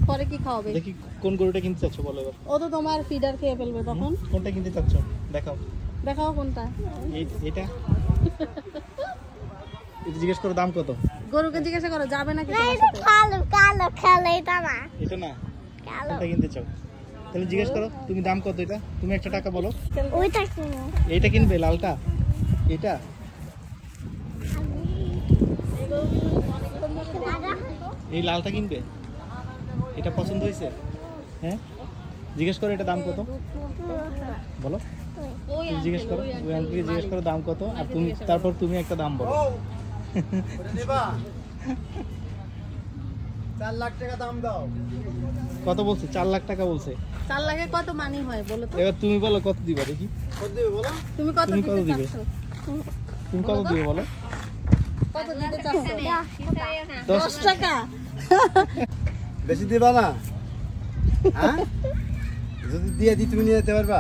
পরে কি খাওয়াবে? দেখি কোন গরুটা কিনতে চাচ্ছ বলো এবার। ও তো তোমার ফিডার খেয়ে ফেলবে তখন। কোনটা কিনতে চাচ্ছ দেখাও। দেখাও কোনটা। এটা এটা জিজ্ঞেস করো দাম কত। গরুকে জিজ্ঞাসা করো যাবে নাকি তোমার সাথে। কালো কালো খেলে এটা না। এটা না, কালো। কোনটা কিনতে চাও তাহলে জিজ্ঞেস করো তুমি দাম কত এটা। তুমি একটা টাকা বলো। ওইটা কিনো। এইটা কিনবে লালটা? এটা এই লালটা কিনবে? এটা পছন্দ হয়েছে? হ্যাঁ জিজ্ঞেস করো এটা দাম কত বলো। জিজ্ঞেস করো ওই আঙ্কেলকে জিজ্ঞেস করো দাম কত আর তুমি তারপর তুমি একটা দাম বলো। 4 লাখ টাকা দাম দাও। কত বলছে? 4 লাখ টাকা বলছে। 4 লাখে কত মানি হয় বলো তো। এবার তুমি বলো কত দিবা দেখি। কত দিবে বলো? তুমি কত তুমি কত দিবে? চাচ্ছো? তুমি কত দিবে বলো। কত দিতে চাচ্ছো? 10 টাকা। বেশি দিবা না? হ্যাঁ যদি দিয়ে দিই তুমি নিয়ে যেতে পারবা?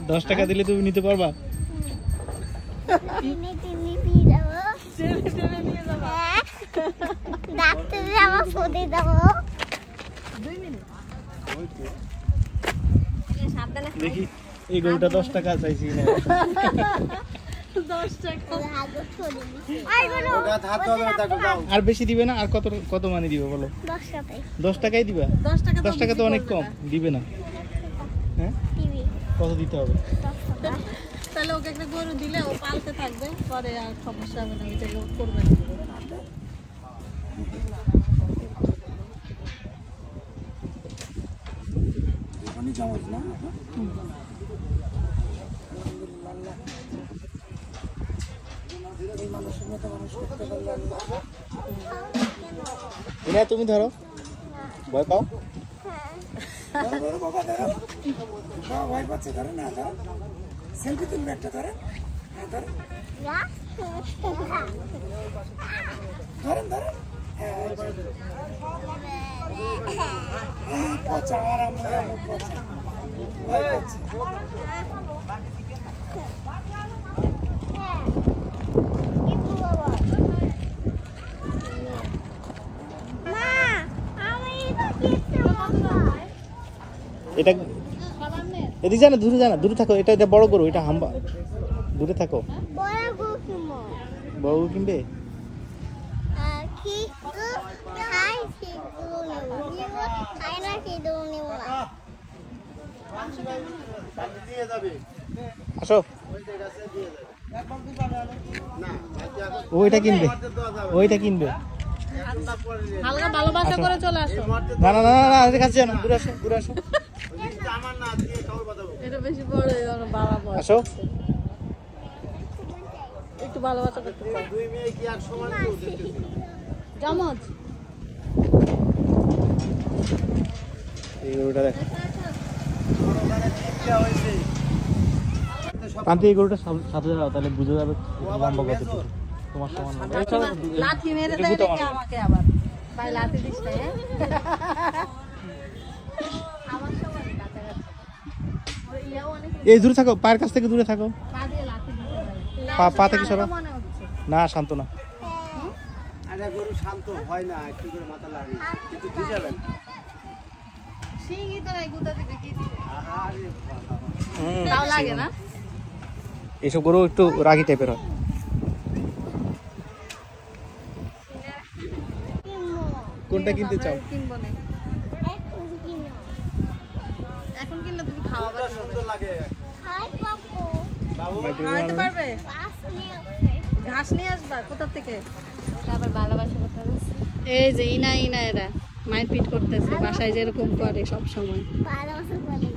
10 টাকা দিলে তুমি নিতে পারবা? তিনি নিয়ে যাবো। নিয়ে যাবা। ডাক্তারে আমার ফোনে দেবো। 2 মিনিট। দেখি এই গরুটা 10 টাকা চাইছি কিনা। 10 টাকা। হাত হবে না তাকে দাও। আর বেশি দিবে না? আর কত কত মানি দিবে বলো। 10 টাকায় 10 টাকাই দিবা? 10 টাকা 10 টাকা তো অনেক কম, দিবে না। হ্যাঁ টিভি কত দিতে হবে? 10 টাকা। তাহলে ওকে একটা গরু দিলে ও পালতে থাকবে, পরে আর সমস্যা হবে না, এটা করবে না। অনেক চামচ না? এটা তুমি ধরো, ভয় পাও? ভয় পাচ্ছে ধরে না ধরো। সেলফি তুলবে একটা ধরে। না ধরেন ধরেন। পচা আরাম পচা ভয় পাচ্ছে। এটা এদিকে জানা, দূরে জানা, দূরে থাকো। এটা এটা বড় গরু, এটা হাম্বা, দূরে থাকো। বড় গরু কিনবো। বড় গরু কিনবে? কি খাই কি গরু নেবো। খাই না কি গরু নেবো না। দিয়ে যাবে। আসো। না ওইটা কিনবে, ওইটা কিনবে। হালকা ভালোবাসা করে চলে আসো। না না না না, এটা কাছে জানো, দূরে আসো, দূরে আসো। আমার না দিয়ে খাবার বাঁধাবো। এটা বেশি বড় বাবা বয়। আসো। একটু ভালোবাসা করতে পারো। দুই মেয়ে কি এক সমান কেউ দেখতেছি? জমজ। এই গরুটা দেখো। ইচ্ছা হয়েছে। কান্তি এই গরুটা সাথে যাও, তাহলে বুঝে যাবে লম্বা কতটুকু। তোমার সমান লম্বা। এই চলো, লাথি মেরে এটা দেয় গুতো নাকি মারো। আমাকে আবার। ভাই লাথি দিস না, হ্যাঁ? আমার সমান কাছাকাছি। ওর ইয়াও অনেক এই দূরে থাকো, পায়ের কাছ থেকে দূরে থাকো। পা দিয়ে লাথি দিতে পারে। পা থেকে সরো। মনে হচ্ছে। না শান্ত না। আরে গরু শান্ত হয় না, একটু করে মাথা লাগে কিন্তু বুঝাবেন। সিংই তো নাই, গুতা দিবে কি দিবে? আরে তাও লাগে না? এইসব গরু একটু রাগী টাইপের হয়। কোনটা কিনতে চাও? কিনবো না। এখন কিনলে তুমি খাওয়াবে না। সুন্দর লাগে। খাই পাবো। বাবু খাওয়াইতে পারবে? পাঁচ নিয়ে আসবে। ঘাস নিয়ে আসবা কোথা থেকে? আবার ভালোবাসা করতে হবে। এই যে ইনা ইনা এরা মাইন্ড পিট করতেছে, বাসায় যেরকম করে সব সময়। ভালোবাসা করে।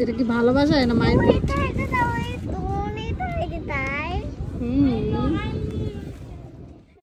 এটা কি ভালোবাসা না মাইন্ড পিট? এটা দাও, এই তুমি তো এটা তাই। হুম